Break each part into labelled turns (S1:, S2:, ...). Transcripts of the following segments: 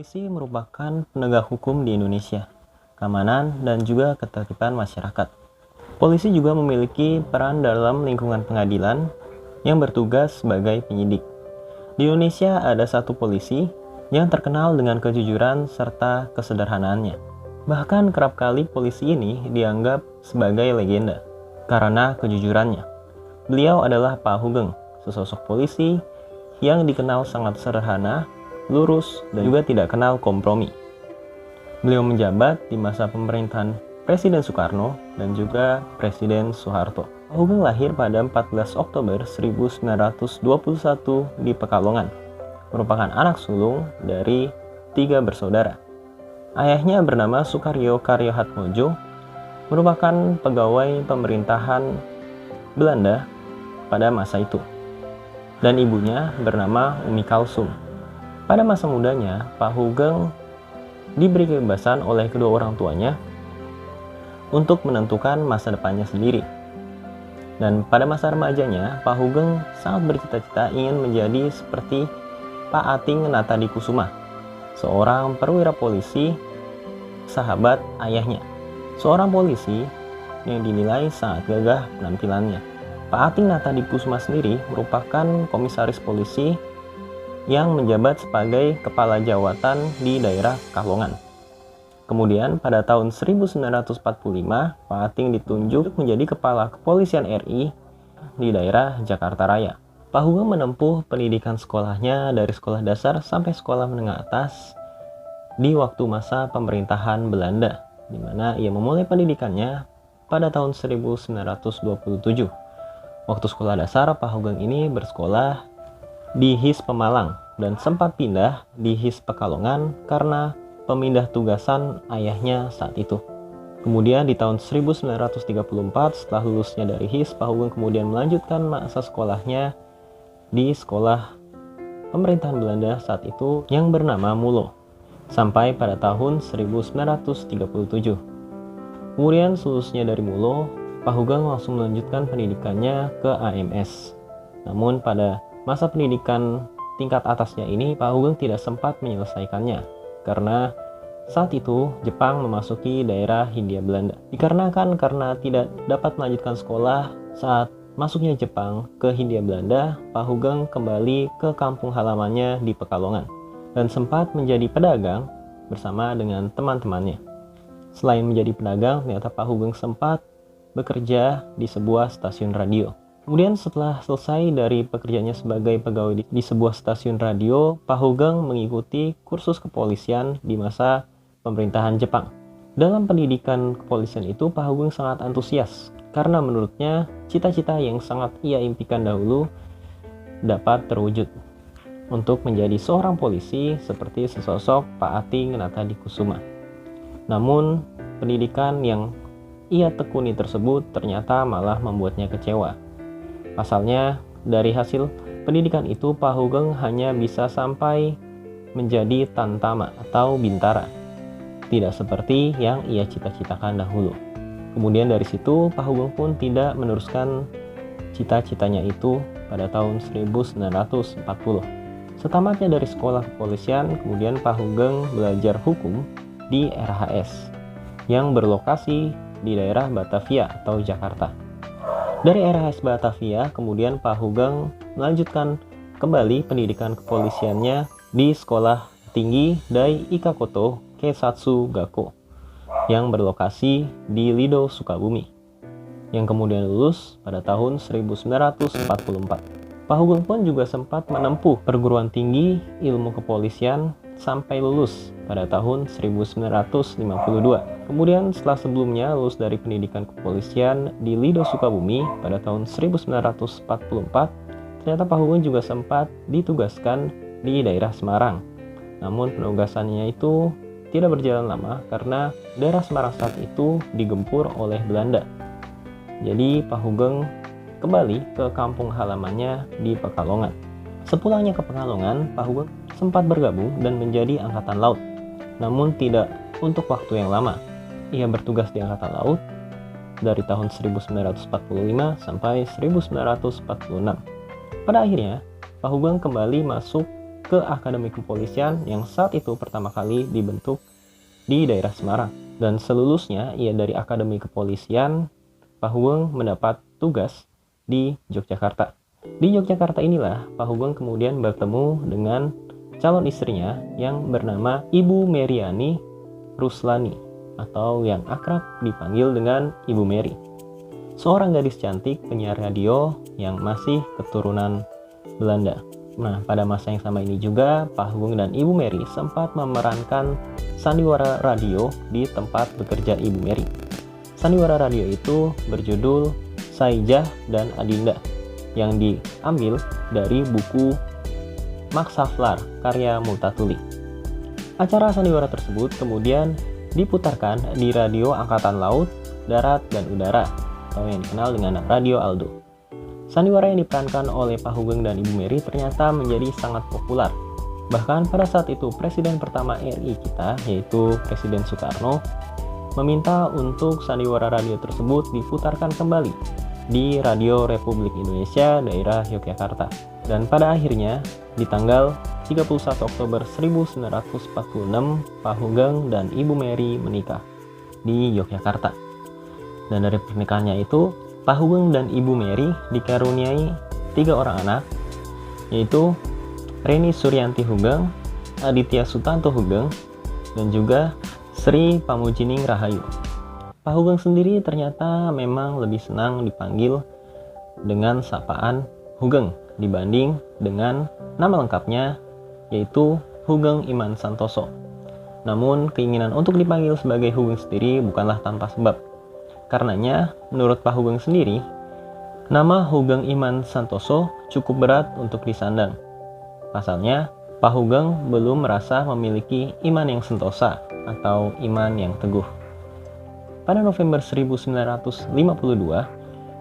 S1: Polisi merupakan penegak hukum di Indonesia, keamanan dan juga ketertiban masyarakat. Polisi juga memiliki peran dalam lingkungan pengadilan yang bertugas sebagai penyidik. Di Indonesia ada satu polisi yang terkenal dengan kejujuran serta kesederhanaannya. Bahkan kerap kali polisi ini dianggap sebagai legenda karena kejujurannya. Beliau adalah Pak Hugeng, sesosok polisi yang dikenal sangat sederhana, lurus, dan juga tidak kenal kompromi. Beliau menjabat di masa pemerintahan Presiden Soekarno dan juga Presiden Soeharto. Pak Hugeng lahir pada 14 Oktober 1921 di Pekalongan. Merupakan anak sulung dari 3 bersaudara. Ayahnya bernama Sukaryo Karyohatmojo, merupakan pegawai pemerintahan Belanda pada masa itu. Dan ibunya bernama Umi Kalsum. Pada masa mudanya, Pak Hugeng diberi kebebasan oleh kedua orang tuanya untuk menentukan masa depannya sendiri. Dan pada masa remajanya, Pak Hugeng sangat bercita-cita ingin menjadi seperti Pak Ating Natadikusuma, seorang perwira polisi sahabat ayahnya. Seorang polisi yang dinilai sangat gagah penampilannya. Pak Ating Natadikusuma sendiri merupakan komisaris polisi yang menjabat sebagai kepala jawatan di daerah Pekalongan. Kemudian pada tahun 1945, Pak Ating ditunjuk menjadi kepala kepolisian RI di daerah Jakarta Raya. Pak Hugeng menempuh pendidikan sekolahnya dari sekolah dasar sampai sekolah menengah atas di waktu masa pemerintahan Belanda, di mana ia memulai pendidikannya pada tahun 1927. Waktu sekolah dasar, Pak Hugeng ini bersekolah di HIS Pemalang dan sempat pindah di HIS Pekalongan karena pemindah tugasan ayahnya saat itu. Kemudian di tahun 1934 setelah lulusnya dari HIS, Pak Hugeng kemudian melanjutkan masa sekolahnya di sekolah pemerintahan Belanda saat itu yang bernama Mulo sampai pada tahun 1937. Kemudian selulusnya dari Mulo, Pak Hugeng langsung melanjutkan pendidikannya ke AMS. Namun pada masa pendidikan tingkat atasnya ini, Pak Hugeng tidak sempat menyelesaikannya karena saat itu Jepang memasuki daerah Hindia Belanda. Dikarenakan karena tidak dapat melanjutkan sekolah saat masuknya Jepang ke Hindia Belanda, Pak Hugeng kembali ke kampung halamannya di Pekalongan dan sempat menjadi pedagang bersama dengan teman-temannya. Selain menjadi pedagang, ternyata Pak Hugeng sempat bekerja di sebuah stasiun radio. Kemudian setelah selesai dari pekerjaannya sebagai pegawai di sebuah stasiun radio, Pak Hugeng mengikuti kursus kepolisian di masa pemerintahan Jepang. Dalam pendidikan kepolisian itu, Pak Hugeng sangat antusias karena menurutnya cita-cita yang sangat ia impikan dahulu dapat terwujud untuk menjadi seorang polisi seperti sesosok Pak Ating Natadikusuma. Namun, pendidikan yang ia tekuni tersebut ternyata malah membuatnya kecewa. Pasalnya, dari hasil pendidikan itu, Pak Hugeng hanya bisa sampai menjadi tantama atau bintara, tidak seperti yang ia cita-citakan dahulu. Kemudian dari situ, Pak Hugeng pun tidak meneruskan cita-citanya itu pada tahun 1940. Setamatnya dari sekolah kepolisian, kemudian Pak Hugeng belajar hukum di RHS yang berlokasi di daerah Batavia atau Jakarta. Dari RHS Batavia, kemudian Pak Hugeng melanjutkan kembali pendidikan kepolisiannya di Sekolah Tinggi Dai Ikakoto Keisatsu Gakko yang berlokasi di Lido, Sukabumi, yang kemudian lulus pada tahun 1944. Pak Hugeng pun juga sempat menempuh perguruan tinggi ilmu kepolisian sampai lulus pada tahun 1952. Kemudian setelah sebelumnya lulus dari pendidikan kepolisian di Lido Sukabumi pada tahun 1944, ternyata Pak Hugeng juga sempat ditugaskan di daerah Semarang. Namun penugasannya itu tidak berjalan lama karena daerah Semarang saat itu digempur oleh Belanda. Jadi Pak Hugeng kembali ke kampung halamannya di Pekalongan. Sepulangnya ke Pekalongan, Pak Hugeng sempat bergabung dan menjadi Angkatan Laut. Namun tidak untuk waktu yang lama. Ia bertugas di Angkatan Laut dari tahun 1945 sampai 1946. Pada akhirnya, Pak Hugeng kembali masuk ke Akademi Kepolisian yang saat itu pertama kali dibentuk di daerah Semarang. Dan selulusnya ia dari Akademi Kepolisian, Pak Hugeng mendapat tugas di Yogyakarta. Di Yogyakarta inilah Pak Hugeng kemudian bertemu dengan calon istrinya yang bernama Ibu Meriani Ruslani atau yang akrab dipanggil dengan Ibu Meri. Seorang gadis cantik penyiar radio yang masih keturunan Belanda. Nah, pada masa yang sama ini juga Pak Hugeng dan Ibu Meri sempat memerankan sandiwara radio di tempat bekerja Ibu Meri. Sandiwara radio itu berjudul Saijah dan Adinda yang diambil dari buku Max Havelaar karya Multatuli. Acara sandiwara tersebut kemudian diputarkan di radio Angkatan Laut, Darat, dan Udara atau yang dikenal dengan Radio Aldo. Sandiwara yang diperankan oleh Pak Hugeng dan Ibu Meri ternyata menjadi sangat populer. Bahkan pada saat itu Presiden pertama RI kita, yaitu Presiden Soekarno, meminta untuk sandiwara radio tersebut diputarkan kembali di Radio Republik Indonesia daerah Yogyakarta. Dan pada akhirnya di tanggal 31 Oktober 1946 Pak Hugeng dan Ibu Meri menikah di Yogyakarta. Dan dari pernikahannya itu Pak Hugeng dan Ibu Meri dikaruniai 3 orang anak, yaitu Reni Suryanti Hugeng, Aditya Sutanto Hugeng, dan juga Sri Pamujining Rahayu. Pak Hugeng sendiri ternyata memang lebih senang dipanggil dengan sapaan Hugeng dibanding dengan nama lengkapnya yaitu Hugeng Iman Santoso. Namun keinginan untuk dipanggil sebagai Hugeng sendiri bukanlah tanpa sebab. Karenanya menurut Pak Hugeng sendiri, nama Hugeng Iman Santoso cukup berat untuk disandang. Pasalnya, Pak Hugeng belum merasa memiliki iman yang sentosa atau iman yang teguh. Pada November 1952,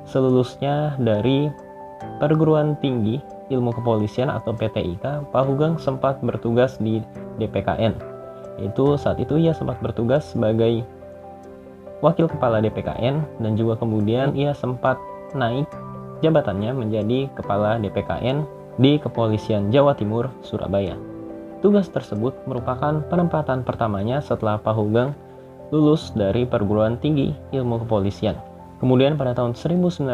S1: selulusnya dari Perguruan Tinggi Ilmu Kepolisian atau PTIK, Pak Hugeng sempat bertugas di DPKN. Saat itu ia sempat bertugas sebagai Wakil Kepala DPKN dan juga kemudian ia sempat naik jabatannya menjadi Kepala DPKN di Kepolisian Jawa Timur, Surabaya. Tugas tersebut merupakan penempatan pertamanya setelah Pak Hugeng lulus dari Perguruan Tinggi Ilmu Kepolisian. Kemudian pada tahun 1956,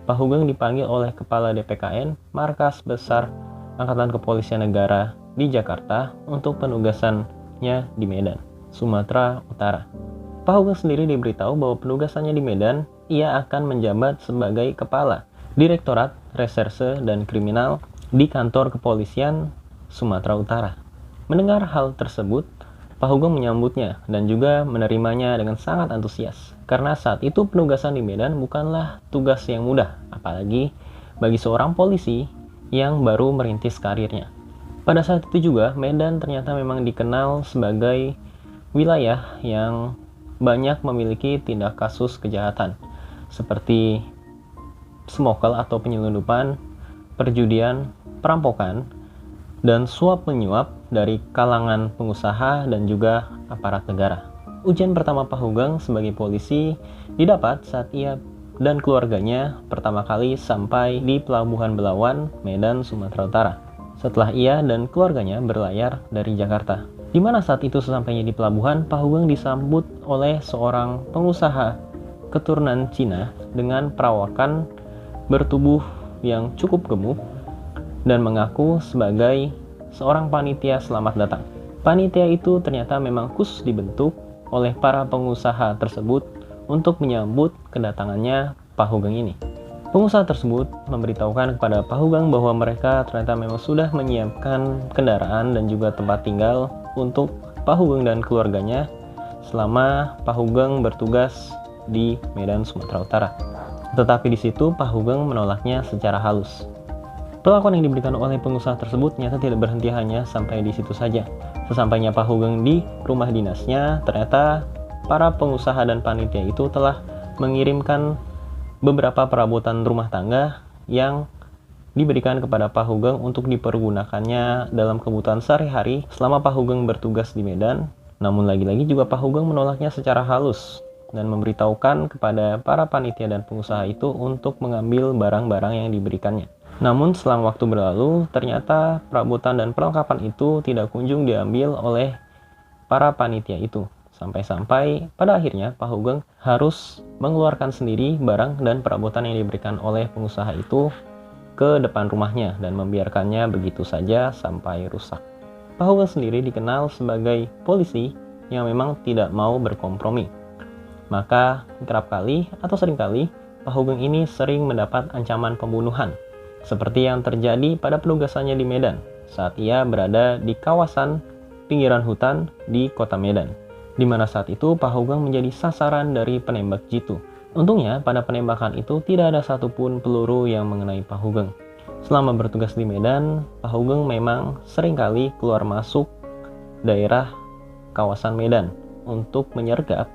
S1: Pak Hugeng dipanggil oleh Kepala DPKN Markas Besar Angkatan Kepolisian Negara di Jakarta untuk penugasannya di Medan, Sumatera Utara. Pak Hugeng sendiri diberitahu bahwa penugasannya di Medan, ia akan menjabat sebagai Kepala Direktorat Reserse dan Kriminal di Kantor Kepolisian Sumatera Utara. Mendengar hal tersebut, Pak Hugeng menyambutnya dan juga menerimanya dengan sangat antusias. Karena saat itu penugasan di Medan bukanlah tugas yang mudah, apalagi bagi seorang polisi yang baru merintis karirnya. Pada saat itu juga, Medan ternyata memang dikenal sebagai wilayah yang banyak memiliki tindak kasus kejahatan, seperti smokel atau penyelundupan, perjudian, perampokan, dan suap menyuap dari kalangan pengusaha dan juga aparat negara. Ujian pertama Pak Hugeng sebagai polisi didapat saat ia dan keluarganya pertama kali sampai di Pelabuhan Belawan, Medan, Sumatera Utara. Setelah ia dan keluarganya berlayar dari Jakarta. Di mana saat itu sesampainya di pelabuhan, Pak Hugeng disambut oleh seorang pengusaha keturunan Cina dengan perawakan bertubuh yang cukup gemuk dan mengaku sebagai seorang panitia selamat datang. Panitia itu ternyata memang khusus dibentuk oleh para pengusaha tersebut untuk menyambut kedatangannya Pak Hugeng ini. Pengusaha tersebut memberitahukan kepada Pak Hugeng bahwa mereka ternyata memang sudah menyiapkan kendaraan dan juga tempat tinggal untuk Pak Hugeng dan keluarganya selama Pak Hugeng bertugas di Medan, Sumatera Utara. Tetapi di situ Pak Hugeng menolaknya secara halus. Perlakuan yang diberikan oleh pengusaha tersebut nyata tidak berhenti hanya sampai di situ saja. Sesampainya Pak Hugeng di rumah dinasnya, ternyata para pengusaha dan panitia itu telah mengirimkan beberapa perabotan rumah tangga yang diberikan kepada Pak Hugeng untuk dipergunakannya dalam kebutuhan sehari-hari selama Pak Hugeng bertugas di Medan. Namun lagi-lagi juga Pak Hugeng menolaknya secara halus dan memberitahukan kepada para panitia dan pengusaha itu untuk mengambil barang-barang yang diberikannya. Namun selang waktu berlalu, ternyata perabotan dan perlengkapan itu tidak kunjung diambil oleh para panitia itu. Sampai-sampai pada akhirnya Pak Hugeng harus mengeluarkan sendiri barang dan perabotan yang diberikan oleh pengusaha itu ke depan rumahnya dan membiarkannya begitu saja sampai rusak. Pak Hugeng sendiri dikenal sebagai polisi yang memang tidak mau berkompromi. Maka kerap kali atau seringkali Pak Hugeng ini sering mendapat ancaman pembunuhan, seperti yang terjadi pada penugasannya di Medan saat ia berada di kawasan pinggiran hutan di kota Medan, di mana saat itu Pak Hugeng menjadi sasaran dari penembak jitu. Untungnya pada penembakan itu tidak ada satupun peluru yang mengenai Pak Hugeng. Selama bertugas di Medan, Pak Hugeng memang seringkali keluar masuk daerah kawasan Medan untuk menyergap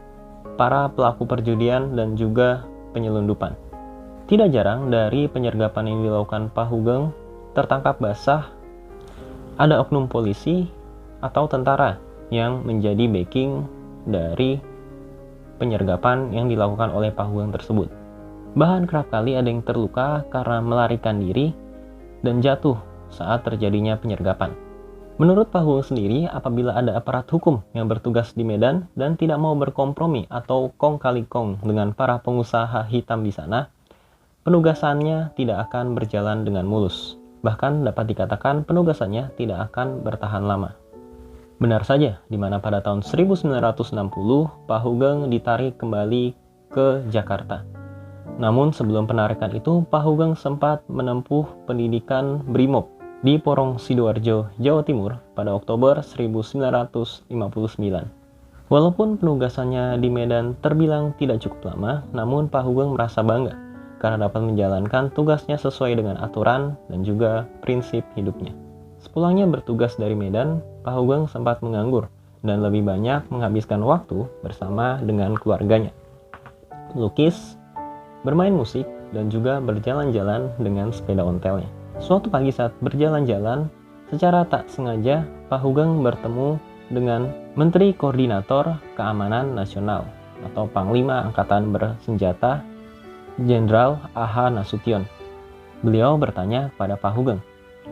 S1: para pelaku perjudian dan juga penyelundupan. Tidak jarang dari penyergapan yang dilakukan Pak Hugeng tertangkap basah ada oknum polisi atau tentara yang menjadi backing dari penyergapan yang dilakukan oleh Pak Hugeng tersebut. Bahkan kerap kali ada yang terluka karena melarikan diri dan jatuh saat terjadinya penyergapan. Menurut Pak Hugeng sendiri, apabila ada aparat hukum yang bertugas di Medan dan tidak mau berkompromi atau kong kali kong dengan para pengusaha hitam di sana, penugasannya tidak akan berjalan dengan mulus. Bahkan dapat dikatakan penugasannya tidak akan bertahan lama. Benar saja, di mana pada tahun 1960 Pak Hugeng ditarik kembali ke Jakarta. Namun sebelum penarikan itu, Pak Hugeng sempat menempuh pendidikan Brimob di Porong Sidoarjo, Jawa Timur pada Oktober 1959. Walaupun penugasannya di Medan terbilang tidak cukup lama, namun Pak Hugeng merasa bangga karena dapat menjalankan tugasnya sesuai dengan aturan dan juga prinsip hidupnya. Sepulangnya bertugas dari Medan, Pak Hugeng sempat menganggur dan lebih banyak menghabiskan waktu bersama dengan keluarganya. Melukis, bermain musik, dan juga berjalan-jalan dengan sepeda ontelnya. Suatu pagi saat berjalan-jalan, secara tak sengaja Pak Hugeng bertemu dengan Menteri Koordinator Keamanan Nasional atau Panglima Angkatan Bersenjata Jenderal A.H. Nasution. Beliau bertanya pada Pak Hugeng,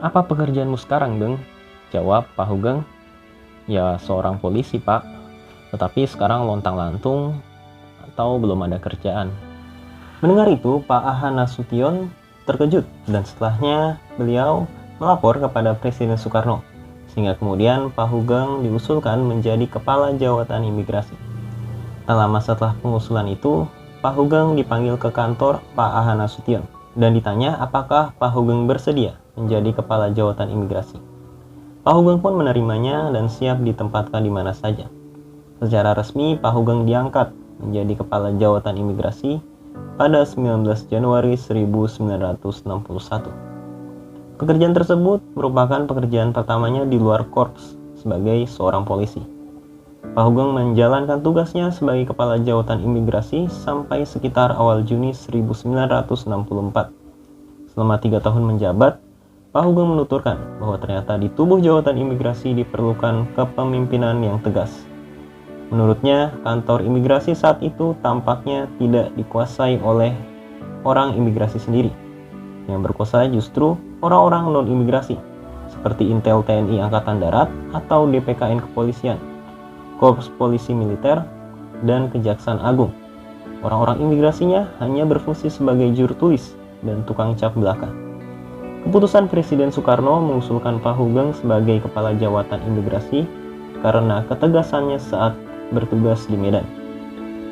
S1: "Apa pekerjaanmu sekarang, Deng?" Jawab Pak Hugeng, "Ya seorang polisi, Pak. Tetapi sekarang lontang-lantung atau belum ada kerjaan." Mendengar itu, Pak A.H. Nasution terkejut dan setelahnya beliau melapor kepada Presiden Soekarno, sehingga kemudian Pak Hugeng diusulkan menjadi Kepala Jawatan Imigrasi. Tak lama setelah pengusulan itu, Pak Hugeng dipanggil ke kantor Pak A.H. Nasution dan ditanya apakah Pak Hugeng bersedia menjadi Kepala Jawatan Imigrasi. Pak Hugeng pun menerimanya dan siap ditempatkan di mana saja. Secara resmi, Pak Hugeng diangkat menjadi Kepala Jawatan Imigrasi pada 19 Januari 1961. Pekerjaan tersebut merupakan pekerjaan pertamanya di luar korps sebagai seorang polisi. Pak Hugeng menjalankan tugasnya sebagai Kepala Jawatan Imigrasi sampai sekitar awal Juni 1964. Selama 3 tahun menjabat, Pak Hugeng menuturkan bahwa ternyata di tubuh Jawatan Imigrasi diperlukan kepemimpinan yang tegas. Menurutnya, kantor imigrasi saat itu tampaknya tidak dikuasai oleh orang imigrasi sendiri. Yang berkuasa justru orang-orang non-imigrasi, seperti Intel TNI Angkatan Darat atau DPKN Kepolisian, Korps Polisi Militer, dan Kejaksaan Agung. Orang-orang imigrasinya hanya berfungsi sebagai juru tulis dan tukang cap belaka. Keputusan Presiden Soekarno mengusulkan Pak Hugeng sebagai Kepala Jawatan Imigrasi karena ketegasannya saat bertugas di Medan.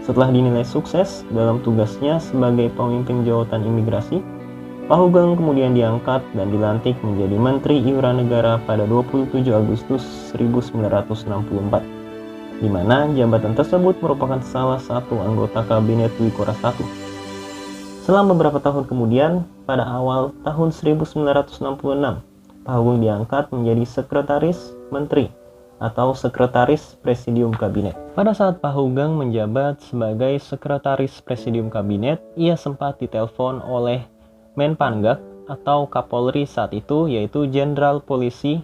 S1: Setelah dinilai sukses dalam tugasnya sebagai pemimpin Jawatan Imigrasi, Pak Hugeng kemudian diangkat dan dilantik menjadi Menteri Iuran Negara pada 27 Agustus 1964, di mana jabatan tersebut merupakan salah satu anggota Kabinet Dwi Korah I. Selama beberapa tahun kemudian, pada awal tahun 1966, Pak Hugeng diangkat menjadi Sekretaris Menteri atau Sekretaris Presidium Kabinet. Pada saat Pak Hugeng menjabat sebagai Sekretaris Presidium Kabinet, ia sempat ditelepon oleh Menpanggak atau Kapolri saat itu, yaitu Jenderal Polisi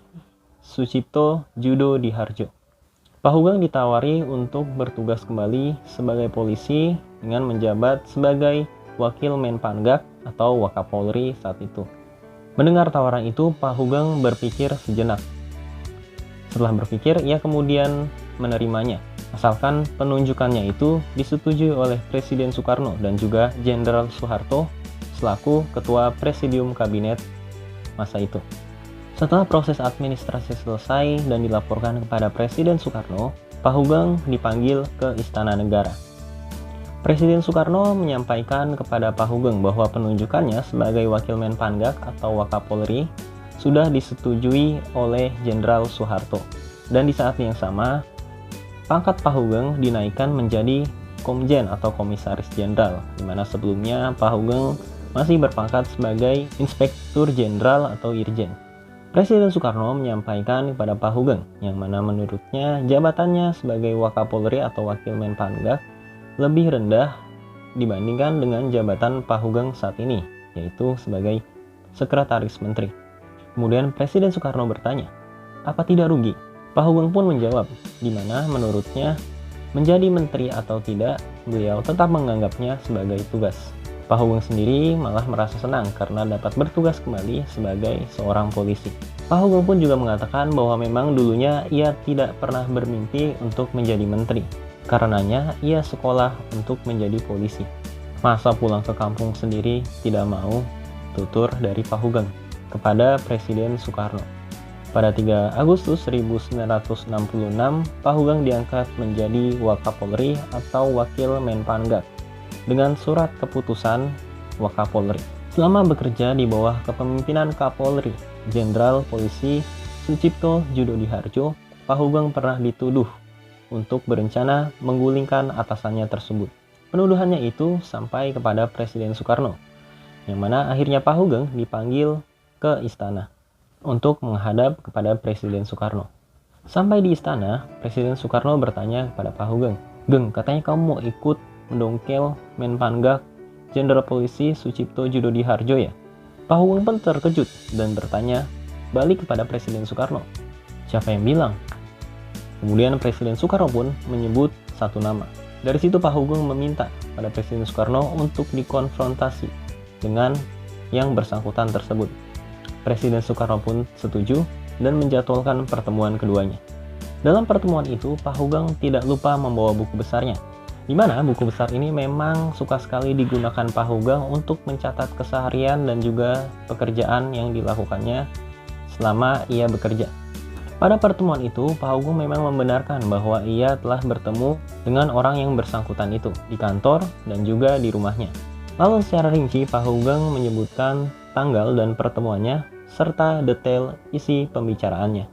S1: Sucipto Judo Diharjo. Pak Hugeng ditawari untuk bertugas kembali sebagai polisi dengan menjabat sebagai Wakil Menpanggak atau Wakapolri saat itu. Mendengar tawaran itu, Pak Hugeng berpikir sejenak. Setelah berpikir, ia kemudian menerimanya, asalkan penunjukannya itu disetujui oleh Presiden Soekarno dan juga Jenderal Soeharto selaku Ketua Presidium Kabinet masa itu. Setelah proses administrasi selesai dan dilaporkan kepada Presiden Soekarno, Pak Hugeng dipanggil ke Istana Negara. Presiden Soekarno menyampaikan kepada Pak Hugeng bahwa penunjukannya sebagai Wakil Menpangdam atau Wakapolri sudah disetujui oleh Jenderal Soeharto. Dan di saat yang sama, pangkat Pak Hugeng dinaikkan menjadi Komjen atau Komisaris Jenderal, di mana sebelumnya Pak Hugeng masih berpangkat sebagai Inspektur Jenderal atau Irjen. Presiden Soekarno menyampaikan kepada Pak Hugeng, yang mana menurutnya jabatannya sebagai Wakapolri atau Wakil Menpangdam lebih rendah dibandingkan dengan jabatan Pak Hugeng saat ini, yaitu sebagai Sekretaris Menteri. Kemudian Presiden Soekarno bertanya, apa tidak rugi? Pak Hugeng pun menjawab, di mana menurutnya menjadi menteri atau tidak, beliau tetap menganggapnya sebagai tugas. Pak Hugeng sendiri malah merasa senang karena dapat bertugas kembali sebagai seorang polisi. Pak Hugeng pun juga mengatakan bahwa memang dulunya ia tidak pernah bermimpi untuk menjadi menteri. Karenanya ia sekolah untuk menjadi polisi. Masa pulang ke kampung sendiri tidak mau, tutur dari Pak Hugeng kepada Presiden Soekarno. Pada 3 Agustus 1966, Pak Hugeng diangkat menjadi Wakapolri atau Wakil Menpangdam dengan surat keputusan Wakapolri. Selama bekerja di bawah kepemimpinan Kapolri Jenderal Polisi Sucipto Judodiharjo, Pak Hugeng pernah dituduh untuk berencana menggulingkan atasannya tersebut. Penuduhannya itu sampai kepada Presiden Soekarno, yang mana akhirnya Pak Hugeng dipanggil ke istana untuk menghadap kepada Presiden Soekarno. Sampai di istana, Presiden Soekarno bertanya kepada Pak Hugeng, "Geng, katanya kamu mau ikut mendongkel Menpangdam Jenderal Polisi Sucipto Judodiharjo ya?" Pak Hugeng pun terkejut dan bertanya balik kepada Presiden Soekarno, "Siapa yang bilang?" Kemudian Presiden Soekarno pun menyebut satu nama. Dari situ Pak Hugeng meminta pada Presiden Soekarno untuk dikonfrontasi dengan yang bersangkutan tersebut. Presiden Soekarno pun setuju dan menjadwalkan pertemuan keduanya. Dalam pertemuan itu, Pak Hugeng tidak lupa membawa buku besarnya, di mana buku besar ini memang suka sekali digunakan Pak Hugeng untuk mencatat keseharian dan juga pekerjaan yang dilakukannya selama ia bekerja. Pada pertemuan itu, Pak Hugeng memang membenarkan bahwa ia telah bertemu dengan orang yang bersangkutan itu di kantor dan juga di rumahnya. Lalu secara rinci, Pak Hugeng menyebutkan tanggal dan pertemuannya serta detail isi pembicaraannya.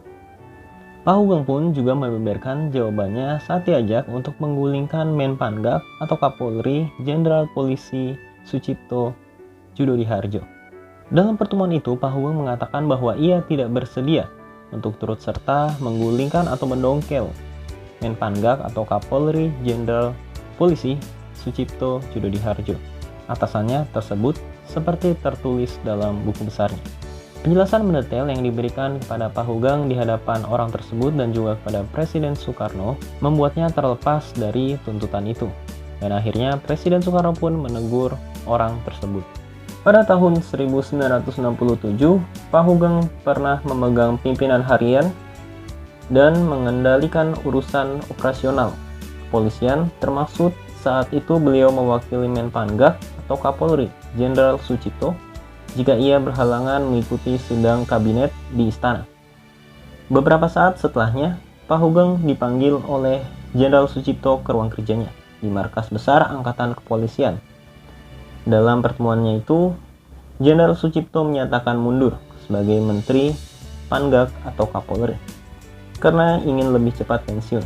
S1: Pak Hugeng pun juga membeberkan jawabannya saat diajak untuk menggulingkan Menpangdam atau Kapolri Jenderal Polisi Sucipto Judodiharjo. Dalam pertemuan itu, Pak Hugeng mengatakan bahwa ia tidak bersedia untuk turut serta menggulingkan atau mendongkel Menpangdam atau Kapolri Jenderal Polisi Sucipto Judodiharjo. Atasannya tersebut seperti tertulis dalam buku besarnya. Penjelasan mendetail yang diberikan kepada Pak Hugeng di hadapan orang tersebut dan juga kepada Presiden Soekarno membuatnya terlepas dari tuntutan itu. Dan akhirnya Presiden Soekarno pun menegur orang tersebut. Pada tahun 1967, Pak Hugeng pernah memegang pimpinan harian dan mengendalikan urusan operasional kepolisian, termasuk saat itu beliau mewakili Menpangdam atau Kapolri Jenderal Sucipto jika ia berhalangan mengikuti sidang kabinet di istana. Beberapa saat setelahnya, Pak Hugeng dipanggil oleh Jenderal Sucipto ke ruang kerjanya di Markas Besar Angkatan Kepolisian. Dalam pertemuannya itu, Jenderal Sucipto menyatakan mundur sebagai Menteri Pangdam atau Kapolri karena ingin lebih cepat pensiun.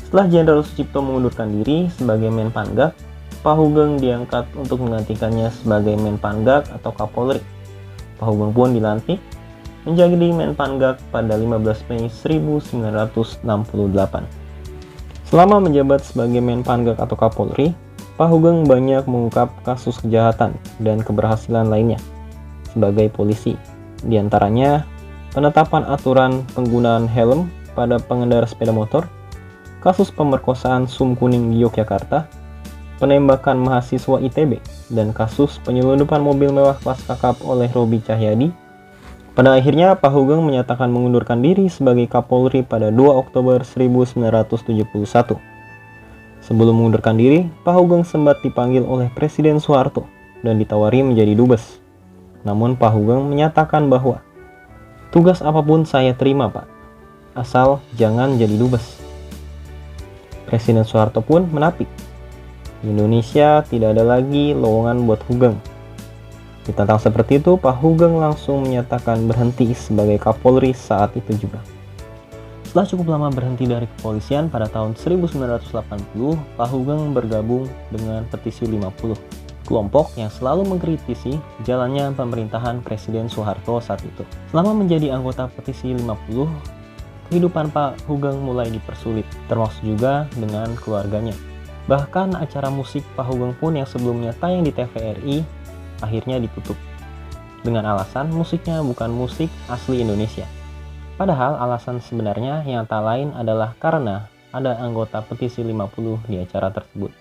S1: Setelah Jenderal Sucipto mengundurkan diri sebagai Menpangdam, Pak Hugeng diangkat untuk menggantikannya sebagai Menpangdam atau Kapolri. Pak Hugeng pun dilantik menjadi Menpangdam pada 15 Mei 1968. Selama menjabat sebagai Menpangdam atau Kapolri, Pak Hugeng banyak mengungkap kasus kejahatan dan keberhasilan lainnya sebagai polisi. Di antaranya, penetapan aturan penggunaan helm pada pengendara sepeda motor, kasus pemerkosaan Sum Kuning di Yogyakarta, penembakan mahasiswa ITB, dan kasus penyelundupan mobil mewah kelas kakap oleh Roby Cahyadi, pada akhirnya Pak Hugeng menyatakan mengundurkan diri sebagai Kapolri pada 2 Oktober 1971. Sebelum mengundurkan diri, Pak Hugeng sempat dipanggil oleh Presiden Soeharto dan ditawari menjadi dubes. Namun Pak Hugeng menyatakan bahwa tugas apapun saya terima, Pak, asal jangan jadi dubes. Presiden Soeharto pun menapik. Di Indonesia tidak ada lagi lowongan buat Hugeng. Ditantang seperti itu, Pak Hugeng langsung menyatakan berhenti sebagai Kapolri saat itu juga. Setelah cukup lama berhenti dari kepolisian, pada tahun 1980, Pak Hugeng bergabung dengan Petisi 50, kelompok yang selalu mengkritisi jalannya pemerintahan Presiden Soeharto saat itu. Selama menjadi anggota Petisi 50, kehidupan Pak Hugeng mulai dipersulit, termasuk juga dengan keluarganya. Bahkan acara musik Pak Hugeng pun yang sebelumnya tayang di TVRI akhirnya ditutup dengan alasan musiknya bukan musik asli Indonesia. Padahal alasan sebenarnya yang tak lain adalah karena ada anggota Petisi 50 di acara tersebut.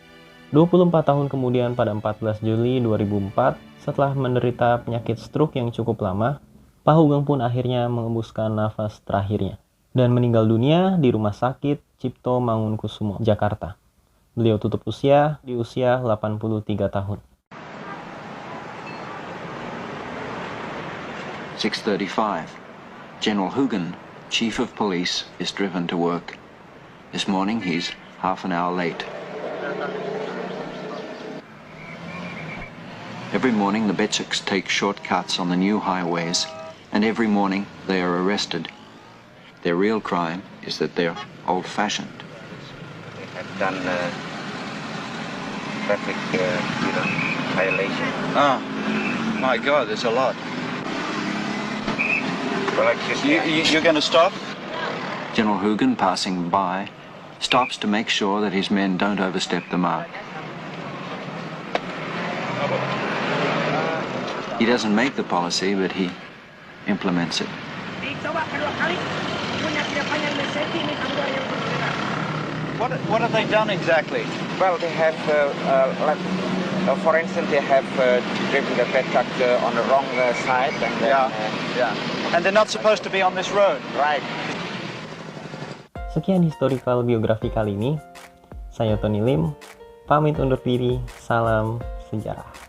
S1: 24 tahun kemudian pada 14 Juli 2004, setelah menderita penyakit stroke yang cukup lama, Pak Hugeng pun akhirnya mengembuskan nafas terakhirnya dan meninggal dunia di Rumah Sakit Cipto Mangunkusumo, Jakarta. Beliau tutup usia di usia 83 tahun.
S2: 6:35. General Huguen, Chief of Police, is driven to work. This morning he's half an hour late. Every morning the Betcheks take shortcuts on the new highways, and every morning they are arrested. Their real crime is that they're old-fashioned.
S3: They have done traffic violation.
S4: Oh, my God, there's a lot.
S3: Well,
S4: You're going to stop?
S2: General Huguen, passing by, stops to make sure that his men don't overstep the mark. He doesn't make the policy, but he implements it.
S4: What have they done exactly?
S3: well, they have, for instance, they have driven the pet truck on the wrong side, and then,
S4: Yeah. And they're not supposed to be on this road.
S3: right.
S1: Sekian historical biografi kali ini. Saya Tony Lim, pamit undur diri. Salam sejarah.